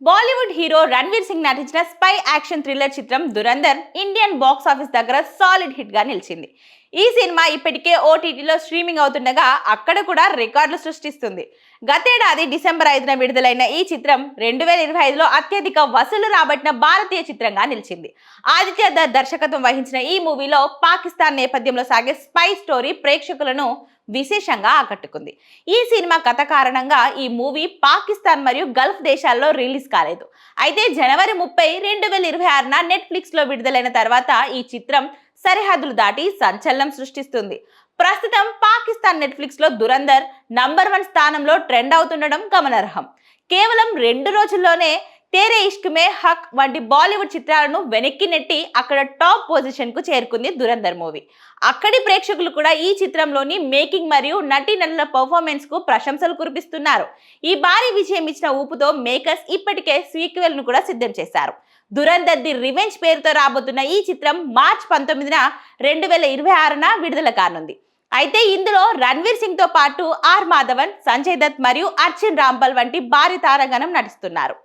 Bollywood hero Ranveer Singh నటించిన spy action thriller చిత్రం Dhurandhar Indian box office దగ్గర సాలిడ్ హిట్ గా నిలిచింది. ఈ సినిమా ఇప్పటికే ఓటీటీలో స్ట్రీమింగ్ అవుతుండగా అక్కడ కూడా రికార్డులు సృష్టిస్తుంది. గతేడాది డిసెంబర్ 5న విడుదలైన ఈ చిత్రం 2025లో అత్యధిక వసూలు రాబట్టిన భారతీయ చిత్రంగా నిలిచింది. ఆదిత్య దత్ దర్శకత్వం వహించిన ఈ మూవీలో పాకిస్తాన్ నేపథ్యంలో సాగే స్పై స్టోరీ ప్రేక్షకులను విశేషంగా ఆకట్టుకుంది. ఈ సినిమా కథ కారణంగా ఈ మూవీ పాకిస్తాన్ మరియు గల్ఫ్ దేశాల్లో రిలీజ్ కాలేదు. అయితే జనవరి 30, 2026న నెట్ఫ్లిక్స్ లో విడుదలైన తర్వాత ఈ చిత్రం సరిహద్దులు దాటి సంచలనం సృష్టిస్తుంది. ప్రస్తుతం పాకిస్తాన్ నెట్ఫ్లిక్స్ లో దురంధర్ నంబర్ 1 స్థానంలో ట్రెండ్ అవుతుండడం గమనార్హం. కేవలం 2 రోజుల్లోనే తేరే ఇష్క్ మే హక్ వంటి బాలీవుడ్ చిత్రాలను వెనక్కి నెట్టి అక్కడ టాప్ పొజిషన్ కు చేరుకుంది దురంధర్ మూవీ. అక్కడి ప్రేక్షకులు కూడా ఈ చిత్రంలోని మేకింగ్ మరియు నటీనటుల పర్ఫార్మెన్స్ కు ప్రశంసలు కురిపిస్తున్నారు. ఈ భారీ విజయం ఇచ్చిన ఊపుతో మేకర్స్ ఇప్పటికే సీక్వెల్ ను కూడా సిద్ధం చేశారు. దురంధర్ ది రివెంజ్ పేరుతో రాబోతున్న ఈ చిత్రం మార్చి 19న 2026న విడుదల కానుంది. అయితే ఇందులో రణ్వీర్ సింగ్ తో పాటు ఆర్ మాధవన్, సంజయ్ దత్ మరియు అర్జున్ రాంపాల్ వంటి భారీ తారాగణం నటిస్తున్నారు.